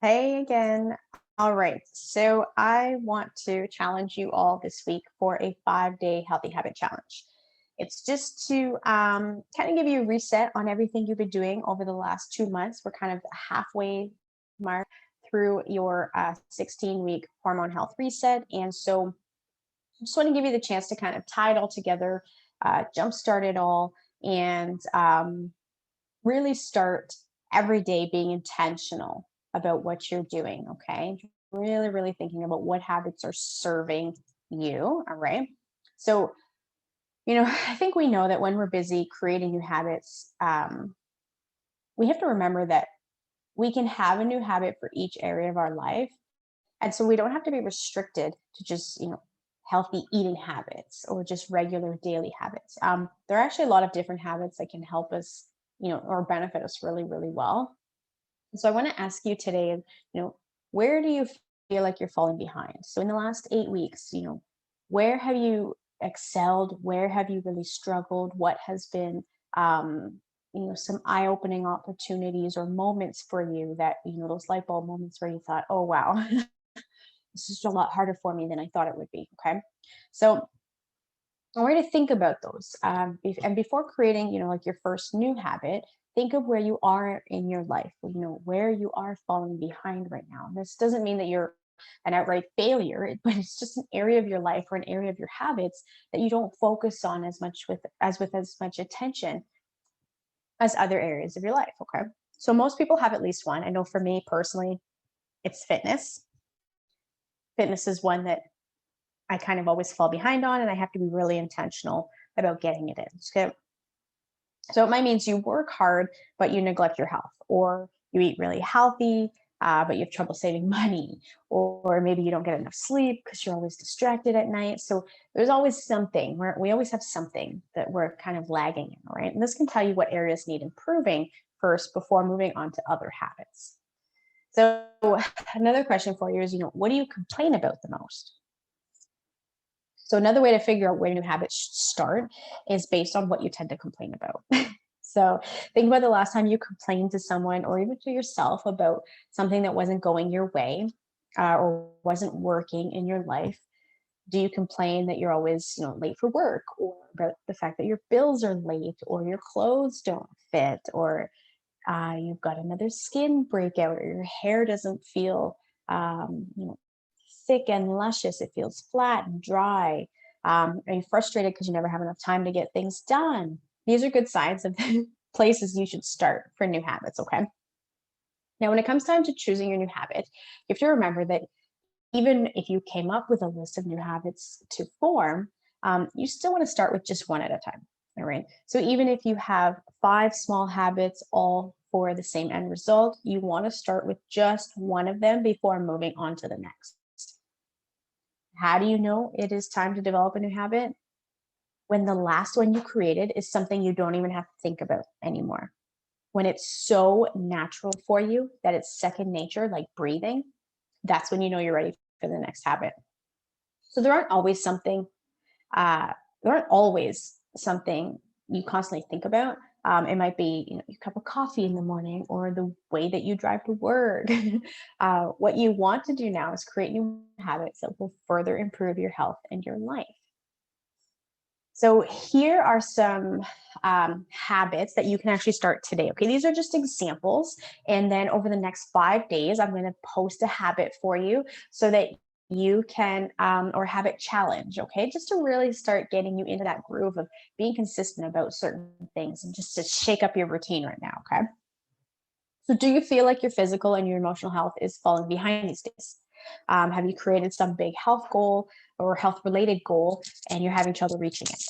Hey again. All right. So I want to challenge you all this week for a 5-day healthy habit challenge. It's just to kind of give you a reset on everything you've been doing over the last 2 months. We're kind of halfway mark through your 16-week hormone health reset. And so I just want to give you the chance to kind of tie it all together, jumpstart it all, and really start every day being intentional about what you're doing. Okay. Really, really thinking about what habits are serving you. All right. So, I think we know that when we're busy creating new habits, we have to remember that we can have a new habit for each area of our life. And so we don't have to be restricted to just, healthy eating habits or just regular daily habits. There are actually a lot of different habits that can help us, or benefit us really, really well. So I want to ask you today, where do you feel like you're falling behind? So in the last 8 weeks, where have you excelled? Where have you really struggled? What has been, some eye-opening opportunities or moments for you that, those light bulb moments where you thought, oh, wow, this is a lot harder for me than I thought it would be. Okay. So a way to think about those. And before creating, like your first new habit, think of where you are in your life, where you are falling behind right now. This doesn't mean that you're an outright failure, but it's just an area of your life or an area of your habits that you don't focus on as much with as much attention as other areas of your life. Okay. So most people have at least one. I know for me personally, it's fitness. Fitness is one that I kind of always fall behind on, and I have to be really intentional about getting it in. So it might means you work hard, but you neglect your health, or you eat really healthy, but you have trouble saving money, or maybe you don't get enough sleep because you're always distracted at night. So there's always something where we always have something that we're kind of lagging in, right? And this can tell you what areas need improving first before moving on to other habits. So another question for you is, what do you complain about the most? So another way to figure out where new habits should start is based on what you tend to complain about. So think about the last time you complained to someone or even to yourself about something that wasn't going your way, or wasn't working in your life. Do you complain that you're always, late for work, or about the fact that your bills are late, or your clothes don't fit, or you've got another skin breakout, or your hair doesn't feel, thick and luscious. It feels flat and dry. Are you frustrated because you never have enough time to get things done? These are good signs of places you should start for new habits. Okay. Now, when it comes time to choosing your new habit, you have to remember that even if you came up with a list of new habits to form, you still want to start with just one at a time. All right. So even if you have 5 small habits, all for the same end result, you want to start with just one of them before moving on to the next. How do you know it is time to develop a new habit? When the last one you created is something you don't even have to think about anymore. When it's so natural for you that it's second nature, like breathing, that's when you know you're ready for the next habit. So uh, there aren't always something you constantly think about. It might be, your cup of coffee in the morning or the way that you drive to work. What you want to do now is create new habits that will further improve your health and your life. So here are some habits that you can actually start today. Okay, these are just examples. And then over the next 5 days, I'm going to post a habit for you so that you can, or habit challenge, okay, just to really start getting you into that groove of being consistent about certain things and just to shake up your routine right now. Okay. So, do you feel like your physical and your emotional health is falling behind these days? Have you created some big health goal or health related goal and you're having trouble reaching it?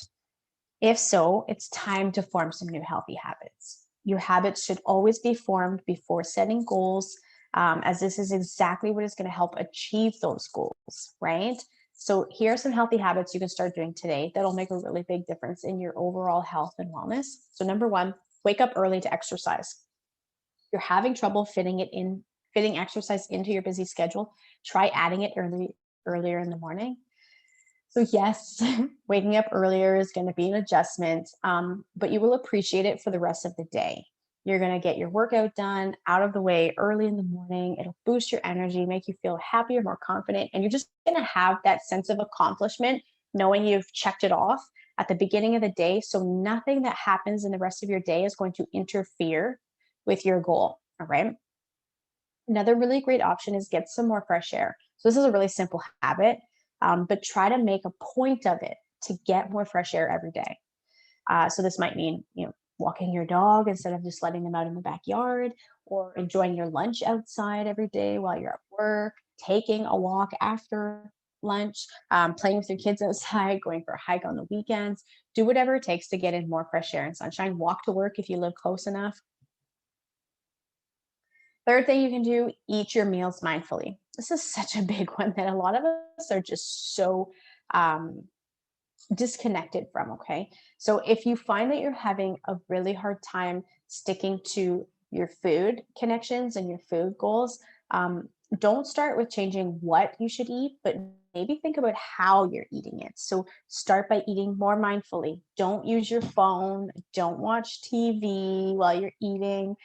If so, it's time to form some new healthy habits. Your habits should always be formed before setting goals, as this is exactly what is going to help achieve those goals, right? So, here are some healthy habits you can start doing today that'll make a really big difference in your overall health and wellness. So, number one, wake up early to exercise. You're having trouble fitting exercise into your busy schedule, try adding it earlier in the morning. So yes, waking up earlier is going to be an adjustment, but you will appreciate it for the rest of the day. You're going to get your workout done out of the way early in the morning. It'll boost your energy, make you feel happier, more confident, and you're just going to have that sense of accomplishment knowing you've checked it off at the beginning of the day. So nothing that happens in the rest of your day is going to interfere with your goal. All right. Another really great option is get some more fresh air. So this is a really simple habit, but try to make a point of it to get more fresh air every day. So this might mean, walking your dog instead of just letting them out in the backyard, or enjoying your lunch outside every day while you're at work, taking a walk after lunch, playing with your kids outside, going for a hike on the weekends. Do whatever it takes to get in more fresh air and sunshine. Walk to work if you live close enough. Third thing you can do, eat your meals mindfully. This is such a big one that a lot of us are just so um, disconnected from. Okay. So if you find that you're having a really hard time sticking to your food connections and your food goals, um, don't start with changing what you should eat, but maybe think about how you're eating it. So start by eating more mindfully. Don't use your phone. Don't watch TV while you're eating.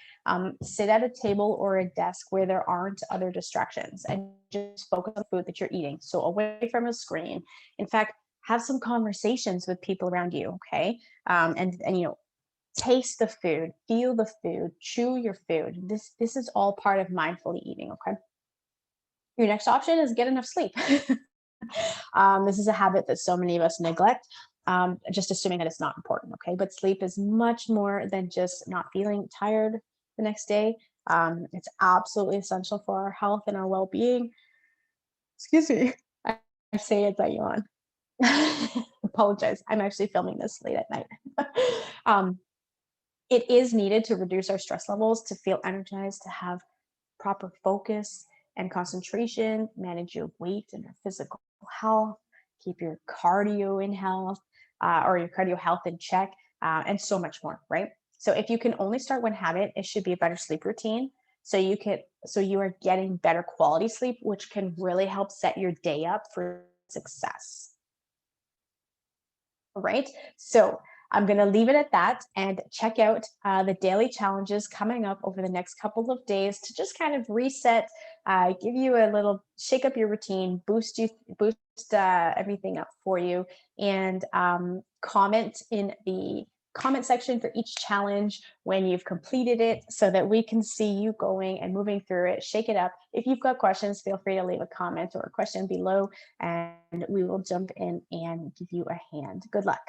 Sit at a table or a desk where there aren't other distractions and just focus on the food that you're eating. So away from a screen. In fact, have some conversations with people around you, okay? And taste the food, feel the food, chew your food. This is all part of mindfully eating, okay? Your next option is get enough sleep. This is a habit that so many of us neglect, just assuming that it's not important, okay? But sleep is much more than just not feeling tired the next day. It's absolutely essential for our health and our well-being. Excuse me. I say it, I yawn. Apologize. I'm actually filming this late at night. um, it is needed to reduce our stress levels, to feel energized, to have proper focus and concentration, manage your weight and your physical health, keep your cardio in health, or your cardio health in check, and so much more, right? So if you can only start one habit, it should be a better sleep routine. So you are getting better quality sleep, which can really help set your day up for success. Right? So I'm going to leave it at that and check out the daily challenges coming up over the next couple of days to just kind of reset, give you a little shake up your routine, boost everything up for you, and comment in the comment section for each challenge when you've completed it so that we can see you going and moving through it. Shake it up. If you've got questions, feel free to leave a comment or a question below, and we will jump in and give you a hand. Good luck.